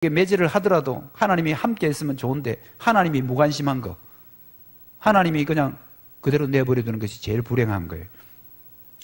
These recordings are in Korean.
매질을 하더라도 하나님이 함께 했으면 좋은데 하나님이 무관심한 거, 하나님이 그냥 그대로 내버려두는 것이 제일 불행한 거예요.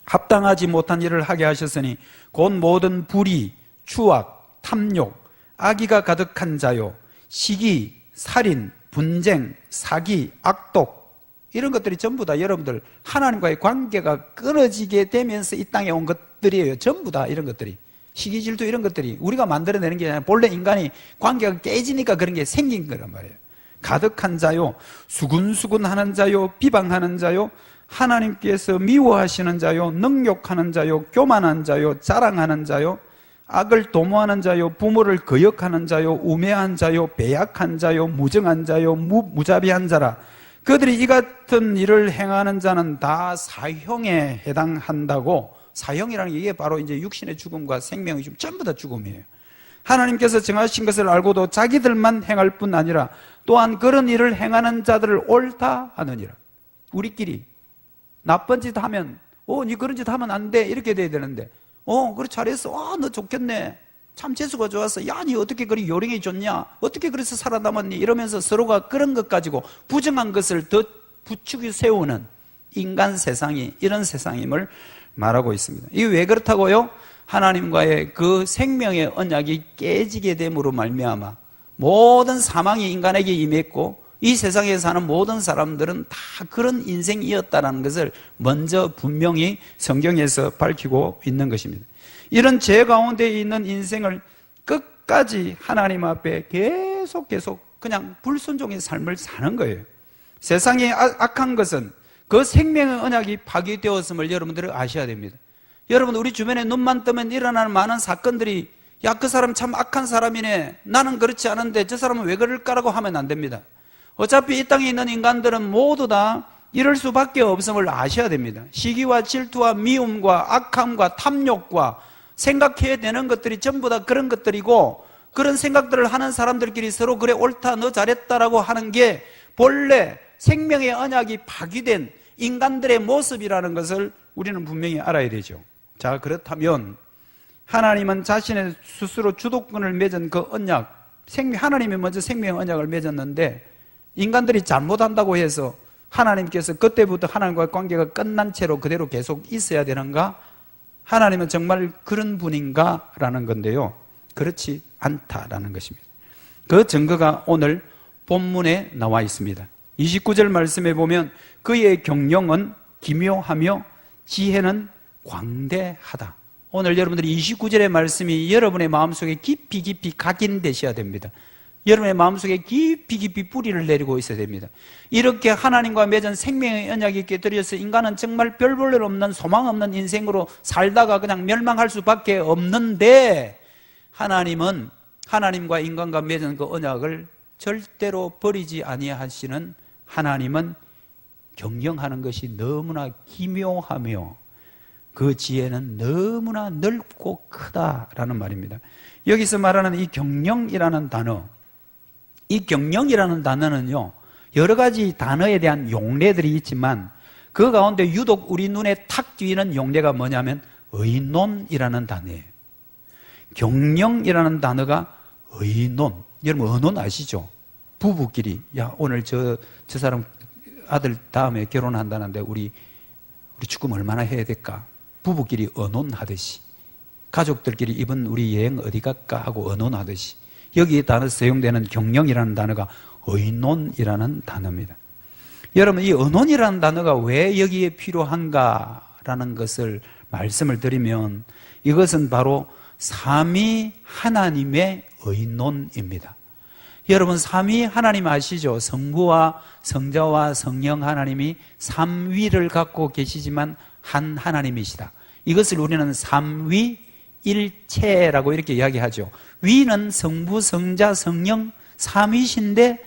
합당하지 못한 일을 하게 하셨으니 곧 모든 불의, 추악, 탐욕, 악의가 가득한 자요, 시기, 살인, 분쟁, 사기, 악독, 이런 것들이 전부 다 여러분들 하나님과의 관계가 끊어지게 되면서 이 땅에 온 것들이에요. 전부 다 이런 것들이, 시기, 질투 이런 것들이 우리가 만들어내는 게 아니라 본래 인간이 관계가 깨지니까 그런 게 생긴 거란 말이에요. 가득한 자요, 수군수군하는 자요, 비방하는 자요, 하나님께서 미워하시는 자요, 능욕하는 자요, 교만한 자요, 자랑하는 자요, 악을 도모하는 자요, 부모를 거역하는 자요, 우매한 자요, 배약한 자요, 무정한 자요, 무자비한 자라. 그들이 이 같은 일을 행하는 자는 다 사형에 해당한다고. 사형이라는 게 이게 바로 이제 육신의 죽음과 생명의 죽음, 전부 다 죽음이에요. 하나님께서 정하신 것을 알고도 자기들만 행할 뿐 아니라 또한 그런 일을 행하는 자들을 옳다 하느니라. 우리끼리 나쁜 짓 하면 니 그런 짓 하면 안 돼 이렇게 돼야 되는데 그래 잘했어, 너 좋겠네, 참 재수가 좋았어, 야 니 어떻게 그리 요령이 좋냐, 어떻게 그래서 살아남았니, 이러면서 서로가 그런 것 가지고 부정한 것을 더 부추겨 세우는 인간 세상이 이런 세상임을 말하고 있습니다. 이게 왜 그렇다고요? 하나님과의 그 생명의 언약이 깨지게 됨으로 말미암아 모든 사망이 인간에게 임했고 이 세상에 사는 모든 사람들은 다 그런 인생이었다는 것을 먼저 분명히 성경에서 밝히고 있는 것입니다. 이런 죄 가운데 있는 인생을 끝까지 하나님 앞에 계속 그냥 불순종의 삶을 사는 거예요. 세상에 악한 것은 그 생명의 언약이 파괴되었음을 여러분들은 아셔야 됩니다. 여러분, 우리 주변에 눈만 뜨면 일어나는 많은 사건들이 야, 그 사람 참 악한 사람이네, 나는 그렇지 않은데 저 사람은 왜 그럴까라고 하면 안 됩니다. 어차피 이 땅에 있는 인간들은 모두 다 이럴 수밖에 없음을 아셔야 됩니다. 시기와 질투와 미움과 악함과 탐욕과 생각해야 되는 것들이 전부 다 그런 것들이고, 그런 생각들을 하는 사람들끼리 서로 그래 옳다, 너 잘했다라고 하는 게 본래 생명의 언약이 파괴된 인간들의 모습이라는 것을 우리는 분명히 알아야 되죠. 자, 그렇다면 하나님은 자신의 스스로 주도권을 맺은 그 언약, 하나님이 먼저 생명의 언약을 맺었는데 인간들이 잘못한다고 해서 하나님께서 그때부터 하나님과의 관계가 끝난 채로 그대로 계속 있어야 되는가? 하나님은 정말 그런 분인가? 라는 건데요, 그렇지 않다라는 것입니다. 그 증거가 오늘 본문에 나와 있습니다. 29절 말씀에 보면 그의 경영은 기묘하며 지혜는 광대하다. 오늘 여러분들이 29절의 말씀이 여러분의 마음속에 깊이 각인되셔야 됩니다. 여러분의 마음속에 깊이 뿌리를 내리고 있어야 됩니다. 이렇게 하나님과 맺은 생명의 언약이 있게 들여서 인간은 정말 별 볼 일 없는 소망 없는 인생으로 살다가 그냥 멸망할 수밖에 없는데, 하나님은 하나님과 인간과 맺은 그 언약을 절대로 버리지 아니하시는 하나님은 경영하는 것이 너무나 기묘하며 그 지혜는 너무나 넓고 크다라는 말입니다. 여기서 말하는 이 경영이라는 단어, 이 경영이라는 단어는요, 여러 가지 단어에 대한 용례들이 있지만 그 가운데 유독 우리 눈에 탁 띄는 용례가 뭐냐면 의논이라는 단어예요. 경영이라는 단어가 의논. 여러분 의논 아시죠? 부부끼리 야, 오늘 저 사람 아들 다음에 결혼한다는데 우리 축금 얼마나 해야 될까? 부부끼리 의논하듯이, 가족들끼리 이번 우리 여행 어디 갈까 하고 의논하듯이, 여기에 단어 사용되는 경영이라는 단어가 의논이라는 단어입니다. 여러분, 이 의논이라는 단어가 왜 여기에 필요한가라는 것을 말씀을 드리면, 이것은 바로 삼위 하나님의 의논입니다. 여러분, 삼위 하나님 아시죠? 성부와 성자와 성령 하나님이 삼위를 갖고 계시지만 한 하나님이시다. 이것을 우리는 삼위일체라고 이렇게 이야기하죠. 위는 성부, 성자, 성령 삼위신데,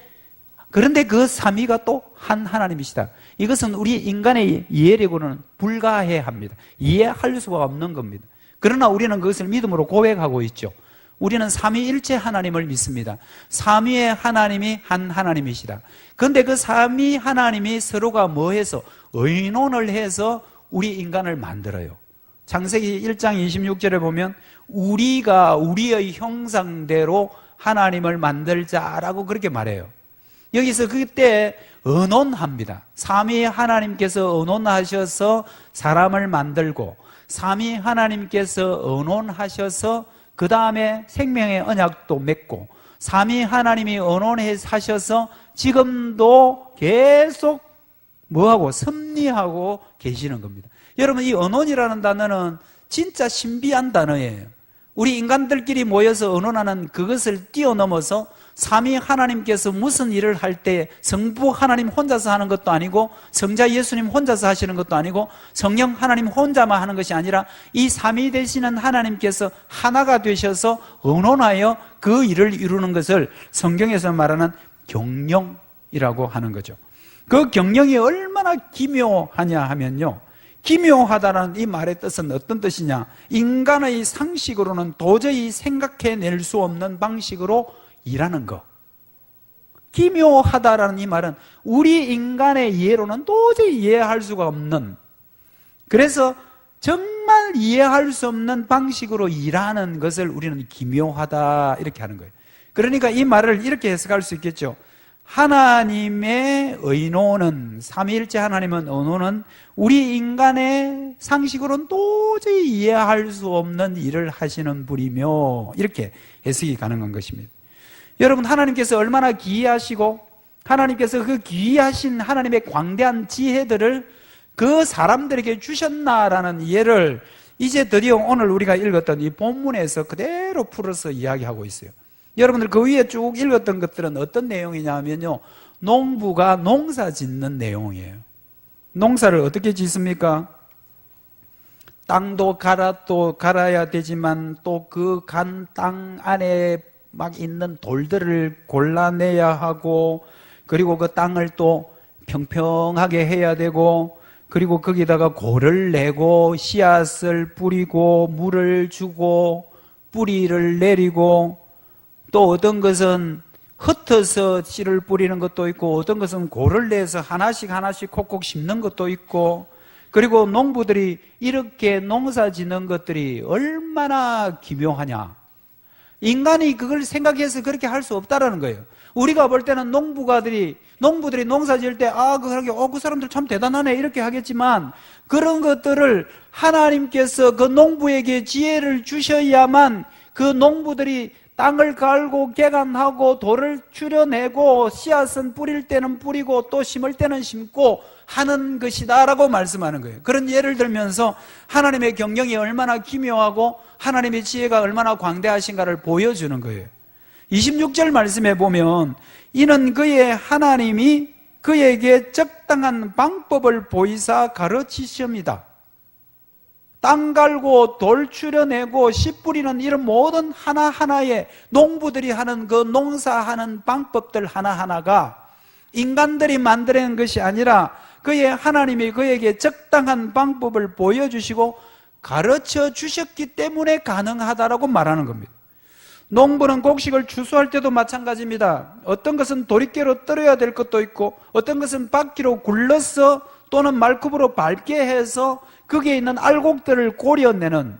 그런데 그 삼위가 또 한 하나님이시다. 이것은 우리 인간의 이해력으로는 불가해야 합니다. 이해할 수가 없는 겁니다. 그러나 우리는 그것을 믿음으로 고백하고 있죠. 우리는 삼위일체 하나님을 믿습니다. 삼위의 하나님이 한 하나님이시다. 그런데 그 삼위 하나님이 서로가 뭐해서 의논을 해서 우리 인간을 만들어요. 창세기 1장 26절에 보면 우리가 우리의 형상대로 하나님을 만들자라고 그렇게 말해요. 여기서 그때 언론합니다. 삼위 하나님께서 언론하셔서 사람을 만들고, 삼위 하나님께서 언론하셔서 그 다음에 생명의 언약도 맺고, 삼위 하나님이 언론하셔서 지금도 계속 뭐하고 섭리하고 계시는 겁니다. 여러분, 이 언론이라는 단어는 진짜 신비한 단어예요. 우리 인간들끼리 모여서 언론하는 그것을 뛰어넘어서 삼위 하나님께서 무슨 일을 할 때 성부 하나님 혼자서 하는 것도 아니고, 성자 예수님 혼자서 하시는 것도 아니고, 성령 하나님 혼자만 하는 것이 아니라 이 삼위 되시는 하나님께서 하나가 되셔서 언론하여 그 일을 이루는 것을 성경에서 말하는 경영이라고 하는 거죠. 그 경영이 얼마나 기묘하냐 하면요, 기묘하다는 이 말의 뜻은 어떤 뜻이냐, 인간의 상식으로는 도저히 생각해낼 수 없는 방식으로 일하는 거. 기묘하다라는 이 말은 우리 인간의 이해로는 도저히 이해할 수가 없는, 그래서 정말 이해할 수 없는 방식으로 일하는 것을 우리는 기묘하다 이렇게 하는 거예요. 그러니까 이 말을 이렇게 해석할 수 있겠죠. 하나님의 의노는, 삼위일체 하나님은 의노는 우리 인간의 상식으로는 도저히 이해할 수 없는 일을 하시는 분이며, 이렇게 해석이 가능한 것입니다. 여러분, 하나님께서 얼마나 기이하시고, 하나님께서 그 기이하신 하나님의 광대한 지혜들을 그 사람들에게 주셨나라는 이해를 이제 드디어 오늘 우리가 읽었던 이 본문에서 그대로 풀어서 이야기하고 있어요. 여러분들 그 위에 쭉 읽었던 것들은 어떤 내용이냐 하면요, 농부가 농사 짓는 내용이에요. 농사를 어떻게 짓습니까? 땅도 갈아야 되지만 또 그 간 땅 안에 막 있는 돌들을 골라내야 하고, 그리고 그 땅을 또 평평하게 해야 되고, 그리고 거기다가 골을 내고 씨앗을 뿌리고 물을 주고 뿌리를 내리고, 또 어떤 것은 흩어서 씨를 뿌리는 것도 있고, 어떤 것은 골을 내서 하나씩 콕콕 심는 것도 있고, 그리고 농부들이 이렇게 농사 짓는 것들이 얼마나 기묘하냐. 인간이 그걸 생각해서 그렇게 할 수 없다라는 거예요. 우리가 볼 때는 농부들이 농사 지을 때, 그 사람들 참 대단하네 이렇게 하겠지만, 그런 것들을 하나님께서 그 농부에게 지혜를 주셔야만 그 농부들이 땅을 갈고 개간하고 돌을 추려내고 씨앗은 뿌릴 때는 뿌리고 또 심을 때는 심고 하는 것이다 라고 말씀하는 거예요. 그런 예를 들면서 하나님의 경영이 얼마나 기묘하고 하나님의 지혜가 얼마나 광대하신가를 보여주는 거예요. 26절 말씀에 보면, 이는 그의 하나님이 그에게 적당한 방법을 보이사 가르치십니다. 땅 갈고 돌 추려내고 씨 뿌리는 이런 모든 하나하나의 농부들이 하는 그 농사하는 방법들 하나하나가 인간들이 만들어낸 것이 아니라 그의 하나님이 그에게 적당한 방법을 보여주시고 가르쳐 주셨기 때문에 가능하다라고 말하는 겁니다. 농부는 곡식을 추수할 때도 마찬가지입니다. 어떤 것은 도리깨로 떨어야 될 것도 있고, 어떤 것은 바퀴로 굴러서 또는 말굽으로 밟게 해서 거기에 있는 알곡들을 고려내는,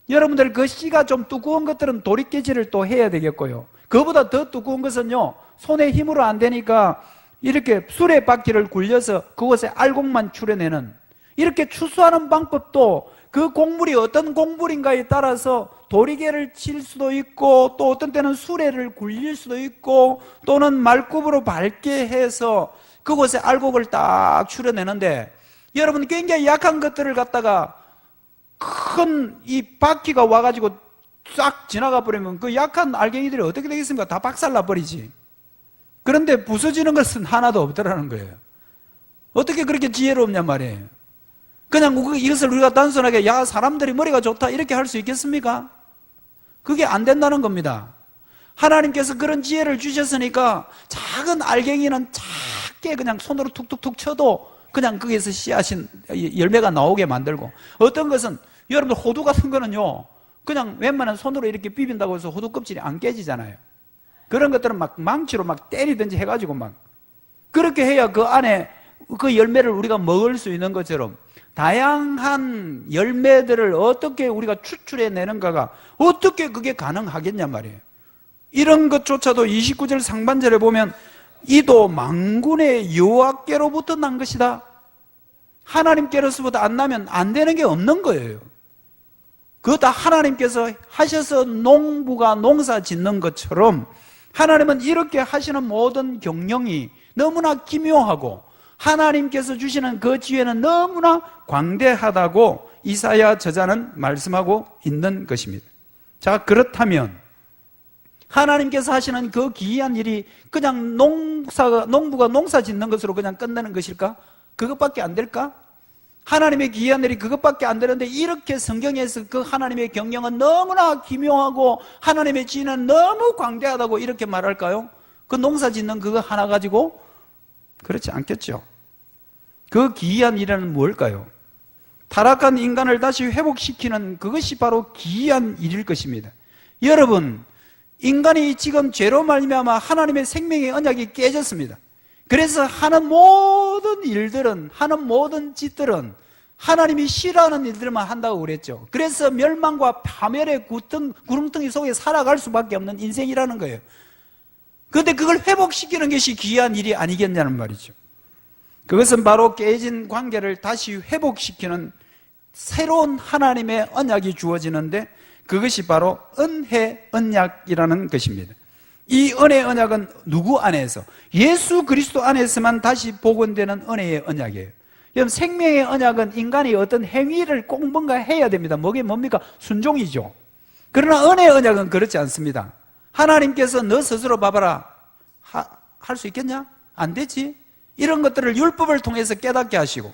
여러분들 그 씨가 좀 두꺼운 것들은 도리깨질을 또 해야 되겠고요, 그보다 더 두꺼운 것은요 손에 힘으로 안 되니까 이렇게 수레바퀴를 굴려서 그것에 알곡만 추려내는, 이렇게 추수하는 방법도 그 곡물이 어떤 곡물인가에 따라서 도리개를 칠 수도 있고, 또 어떤 때는 수레를 굴릴 수도 있고, 또는 말굽으로 밟게 해서 그곳에 알곡을 딱 추려내는데, 여러분 굉장히 약한 것들을 갖다가 큰 이 바퀴가 와가지고 싹 지나가 버리면 그 약한 알갱이들이 어떻게 되겠습니까? 다 박살나 버리지. 그런데 부서지는 것은 하나도 없더라는 거예요. 어떻게 그렇게 지혜롭냔 말이에요. 그냥 이것을 우리가 단순하게 사람들이 머리가 좋다 이렇게 할 수 있겠습니까? 그게 안 된다는 겁니다. 하나님께서 그런 지혜를 주셨으니까 작은 알갱이는 작게 그냥 손으로 툭툭툭 쳐도 그냥 거기에서 씨앗이 열매가 나오게 만들고, 어떤 것은 여러분들 호두 같은 거는요 그냥 웬만한 손으로 이렇게 비빈다고 해서 호두 껍질이 안 깨지잖아요. 그런 것들은 막 망치로 막 때리든지 해가지고 막 그렇게 해야 그 안에 그 열매를 우리가 먹을 수 있는 것처럼 다양한 열매들을 어떻게 우리가 추출해내는가가 어떻게 그게 가능하겠냐 말이에요. 이런 것조차도 29절 상반절에 보면 이도 만군의 여호와께로부터 난 것이다. 하나님께로부터 안 나면 안 되는 게 없는 거예요. 그거 다 하나님께서 하셔서 농부가 농사 짓는 것처럼 하나님은 이렇게 하시는 모든 경영이 너무나 기묘하고 하나님께서 주시는 그 지혜는 너무나 광대하다고 이사야 저자는 말씀하고 있는 것입니다. 자, 그렇다면 하나님께서 하시는 그 기이한 일이 그냥 농부가 농사 짓는 것으로 그냥 끝나는 것일까? 그것밖에 안 될까? 하나님의 기이한 일이 그것밖에 안 되는데 이렇게 성경에서 그 하나님의 경영은 너무나 기묘하고 하나님의 지혜는 너무 광대하다고 이렇게 말할까요? 그 농사 짓는 그거 하나 가지고? 그렇지 않겠죠. 그 기이한 일은 뭘까요? 타락한 인간을 다시 회복시키는 그것이 바로 기이한 일일 것입니다. 여러분, 인간이 지금 죄로 말미암아 하나님의 생명의 언약이 깨졌습니다. 그래서 하는 모든 일들은, 하는 모든 짓들은 하나님이 싫어하는 일들만 한다고 그랬죠. 그래서 멸망과 파멸의 구렁텅이 속에 살아갈 수밖에 없는 인생이라는 거예요. 그런데 그걸 회복시키는 것이 귀한 일이 아니겠냐는 말이죠. 그것은 바로 깨진 관계를 다시 회복시키는 새로운 하나님의 언약이 주어지는데 그것이 바로 은혜 언약이라는 것입니다. 이 은혜 언약은 누구 안에서? 예수 그리스도 안에서만 다시 복원되는 은혜의 언약이에요. 여러분, 생명의 언약은 인간이 어떤 행위를 꼭 뭔가 해야 됩니다. 뭐게 뭡니까? 순종이죠. 그러나 은혜의 언약은 그렇지 않습니다. 하나님께서 너 스스로 봐봐라. 할 수 있겠냐? 안 되지. 이런 것들을 율법을 통해서 깨닫게 하시고